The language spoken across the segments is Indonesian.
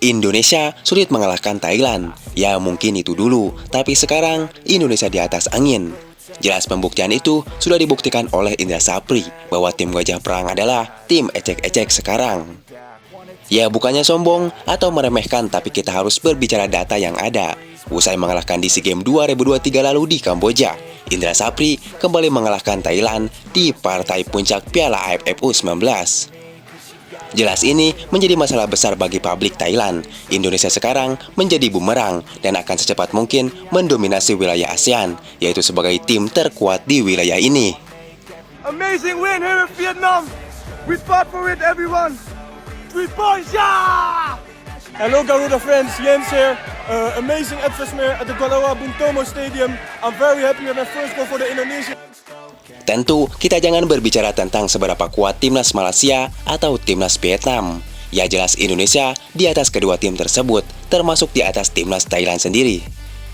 Indonesia sulit mengalahkan Thailand. Ya mungkin itu dulu, tapi sekarang Indonesia di atas angin. Jelas pembuktian itu sudah dibuktikan oleh Indra Sapri bahwa tim Gajah Perang adalah tim ecek-ecek sekarang. Ya bukannya sombong atau meremehkan, tapi kita harus berbicara data yang ada. Usai mengalahkan di SEA Games 2023 lalu di Kamboja, Indra Sapri kembali mengalahkan Thailand di partai puncak Piala AFF U19. Jelas ini menjadi masalah besar bagi publik Thailand. Indonesia sekarang menjadi bumerang dan akan secepat mungkin mendominasi wilayah ASEAN, yaitu sebagai tim terkuat di wilayah ini. Amazing win here in Vietnam. We fought for it, everyone. 3 points, yeah! Hello Garuda friends, Jens here. Amazing advertisement at the Gelora Bung Tomo Stadium. I'm very happy with my first goal for the Indonesian. Tentu, kita jangan berbicara tentang seberapa kuat timnas Malaysia atau timnas Vietnam. Ya jelas Indonesia di atas kedua tim tersebut, termasuk di atas timnas Thailand sendiri.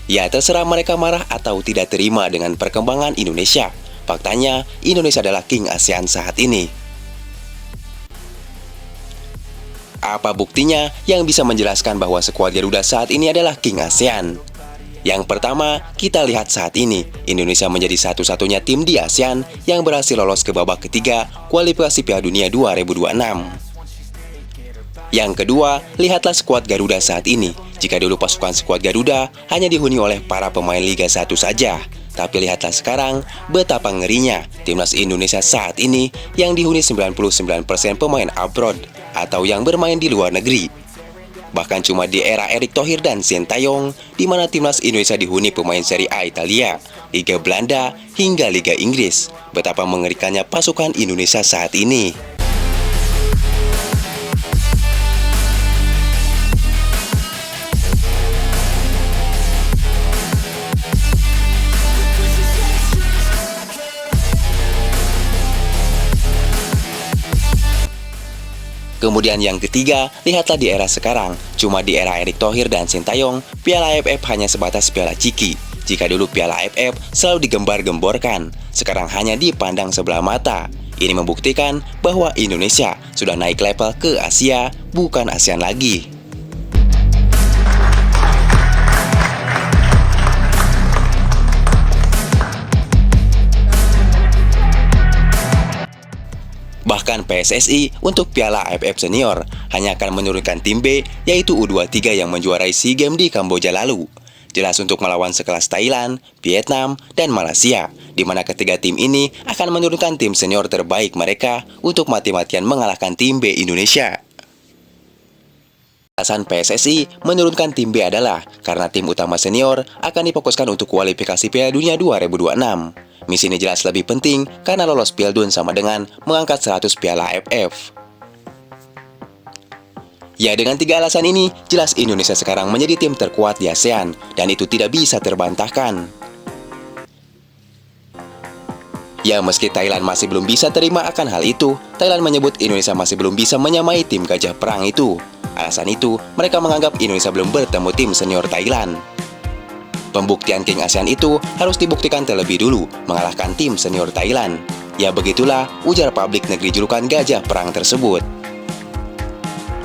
Ya terserah mereka marah atau tidak terima dengan perkembangan Indonesia. Faktanya, Indonesia adalah King ASEAN saat ini. Apa buktinya yang bisa menjelaskan bahwa skuad Garuda saat ini adalah King ASEAN? Yang pertama, kita lihat saat ini, Indonesia menjadi satu-satunya tim di ASEAN yang berhasil lolos ke babak ketiga kualifikasi Piala Dunia 2026. Yang kedua, lihatlah skuad Garuda saat ini. Jika dulu pasukan skuad Garuda hanya dihuni oleh para pemain Liga 1 saja, tapi lihatlah sekarang betapa ngerinya timnas Indonesia saat ini yang dihuni 99% pemain abroad atau yang bermain di luar negeri. Bahkan cuma di era Erick Thohir dan Sintayong, di mana timnas Indonesia dihuni pemain Serie A Italia, Liga Belanda, hingga Liga Inggris. Betapa mengerikannya pasukan Indonesia saat ini. Kemudian yang ketiga, lihatlah di era sekarang. Cuma di era Erick Thohir dan Sintayong, Piala AFF hanya sebatas Piala Ciki. Jika dulu Piala AFF selalu digembar-gemborkan, sekarang hanya dipandang sebelah mata. Ini membuktikan bahwa Indonesia sudah naik level ke Asia, bukan ASEAN lagi. Bahkan PSSI untuk Piala AFF Senior hanya akan menurunkan tim B, yaitu U23 yang menjuarai SEA Games di Kamboja lalu. Jelas untuk melawan sekelas Thailand, Vietnam, dan Malaysia, di mana ketiga tim ini akan menurunkan tim senior terbaik mereka untuk mati-matian mengalahkan tim B Indonesia. Alasan PSSI menurunkan tim B adalah karena tim utama senior akan difokuskan untuk kualifikasi Piala Dunia 2026. Misi ini jelas lebih penting karena lolos Piala Dunia sama dengan mengangkat 100 Piala AFF. Ya dengan tiga alasan ini, jelas Indonesia sekarang menjadi tim terkuat di ASEAN dan itu tidak bisa terbantahkan. Ya meski Thailand masih belum bisa terima akan hal itu, Thailand menyebut Indonesia masih belum bisa menyamai tim Gajah Perang itu. Alasan itu, mereka menganggap Indonesia belum bertemu tim senior Thailand. Pembuktian King ASEAN itu harus dibuktikan terlebih dulu mengalahkan tim senior Thailand. Ya begitulah ujar publik negeri julukan Gajah Perang tersebut.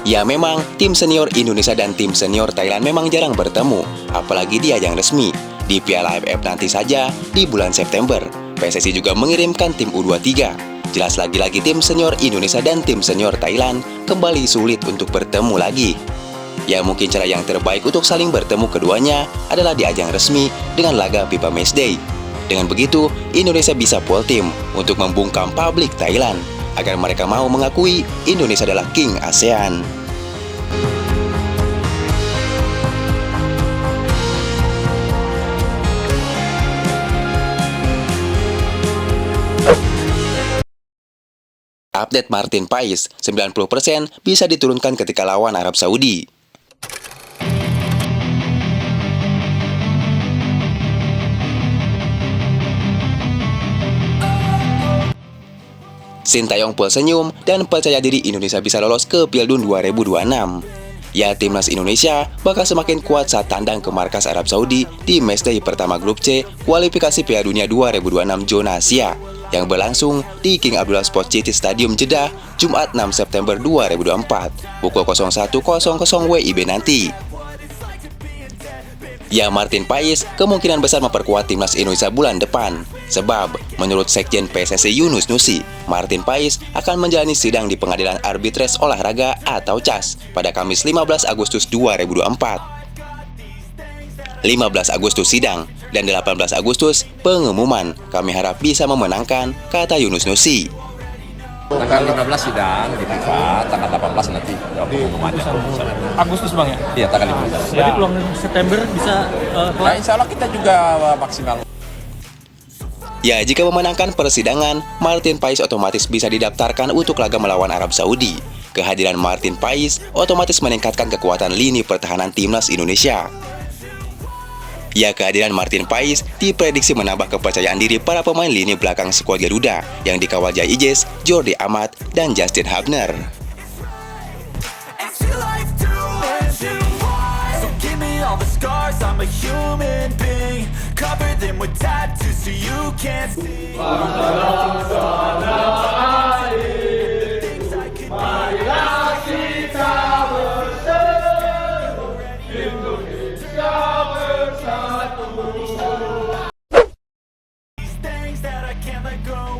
Ya memang tim senior Indonesia dan tim senior Thailand memang jarang bertemu, apalagi di ajang resmi. Di Piala AFF nanti saja di bulan September, PSSI juga mengirimkan tim U23. Jelas lagi-lagi tim senior Indonesia dan tim senior Thailand kembali sulit untuk bertemu lagi. Ya mungkin cara yang terbaik untuk saling bertemu keduanya adalah di ajang resmi dengan laga FIFA Matchday. Dengan begitu, Indonesia bisa full team untuk membungkam publik Thailand agar mereka mau mengakui Indonesia adalah King ASEAN. Update Martin Pais, 90% bisa diturunkan ketika lawan Arab Saudi. Sintayong pun senyum dan percaya diri Indonesia bisa lolos ke Piala Dunia 2026. Ya, timnas Indonesia bakal semakin kuat saat tandang ke markas Arab Saudi di matchday pertama grup C kualifikasi Piala Dunia 2026 zona Asia. yang berlangsung di King Abdullah Sports City Stadium Jeddah, Jumat 6 September 2024, pukul 01.00 WIB nanti. Ya, Martin Paes kemungkinan besar memperkuat timnas Indonesia bulan depan. Sebab, menurut Sekjen PSSI Yunus Nusi, Martin Paes akan menjalani sidang di Pengadilan Arbitres Olahraga atau CAS pada Kamis 15 Agustus 2024. 15 Agustus sidang dan 18 Agustus pengumuman. Kami harap bisa memenangkan, kata Yunus Nusi. Tanggal 15 sidang di FIFA, tanggal 18 nanti pengumumannya. Agustus Bang ya? Iya, tanggal 15. Jadi peluang September bisa Nah, insya Allah kita juga maksimal. Ya, jika memenangkan persidangan, Martin Paes otomatis bisa didaftarkan untuk laga melawan Arab Saudi. Kehadiran Martin Paes otomatis meningkatkan kekuatan lini pertahanan timnas Indonesia. Ya, kehadiran Martin Paes diprediksi menambah kepercayaan diri para pemain lini belakang skuad Garuda yang dikawal Jai Ijes, Jordi Amat, dan Justin Hubner.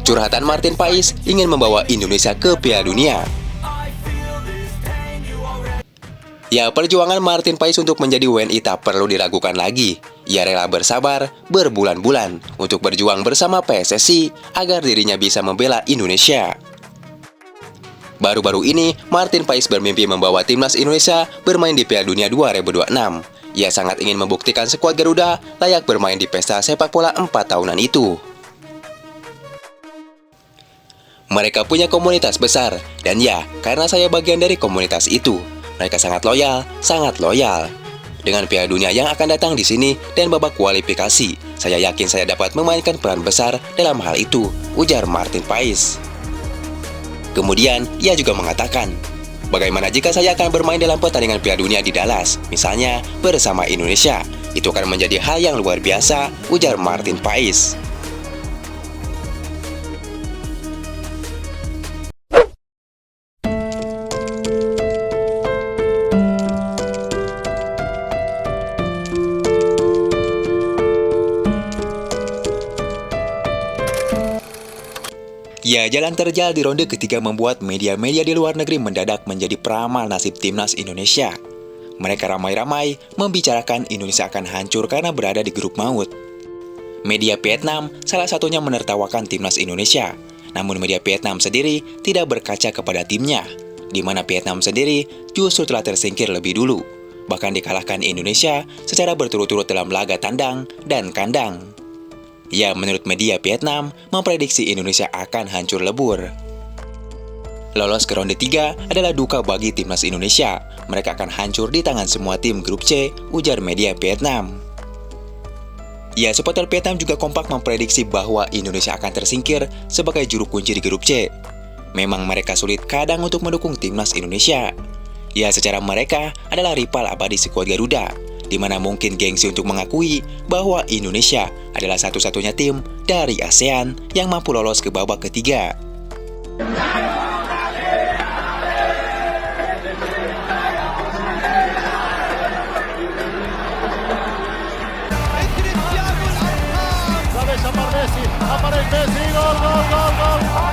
Curhatan Martin Paes ingin membawa Indonesia ke Piala Dunia. Ya, perjuangan Martin Paes untuk menjadi WNI tak perlu diragukan lagi. Ia rela bersabar berbulan-bulan untuk berjuang bersama PSSI agar dirinya bisa membela Indonesia. Baru-baru ini, Martin Paes bermimpi membawa timnas Indonesia bermain di Piala Dunia 2026. Ia sangat ingin membuktikan skuad Garuda layak bermain di pesta sepak bola 4 tahunan itu. Mereka punya komunitas besar, dan ya, karena saya bagian dari komunitas itu, mereka sangat loyal, sangat loyal. Dengan Piala Dunia yang akan datang di sini dan babak kualifikasi, saya yakin saya dapat memainkan peran besar dalam hal itu, ujar Martin Paes. Kemudian, ia juga mengatakan, bagaimana jika saya akan bermain dalam pertandingan Piala Dunia di Dallas, misalnya bersama Indonesia? Itu akan menjadi hal yang luar biasa, ujar Martin Paes. Ya, jalan terjal di ronde ketiga membuat media-media di luar negeri mendadak menjadi peramal nasib timnas Indonesia. Mereka ramai-ramai membicarakan Indonesia akan hancur karena berada di grup maut. Media Vietnam salah satunya menertawakan timnas Indonesia. Namun media Vietnam sendiri tidak berkaca kepada timnya, di mana Vietnam sendiri justru telah tersingkir lebih dulu, bahkan dikalahkan Indonesia secara berturut-turut dalam laga tandang dan kandang. Ya, menurut media Vietnam, memprediksi Indonesia akan hancur lebur. Lolos ke ronde 3 adalah duka bagi timnas Indonesia. Mereka akan hancur di tangan semua tim grup C, ujar media Vietnam. Ya, supporter Vietnam juga kompak memprediksi bahwa Indonesia akan tersingkir sebagai juru kunci di grup C. Memang mereka sulit kadang untuk mendukung timnas Indonesia. Ya, secara mereka adalah rival abadi skuad Garuda, di mana mungkin gengsi untuk mengakui bahwa Indonesia adalah satu-satunya tim dari ASEAN yang mampu lolos ke babak ketiga. Messi, aparece Messi, gol, gol, gol, gol.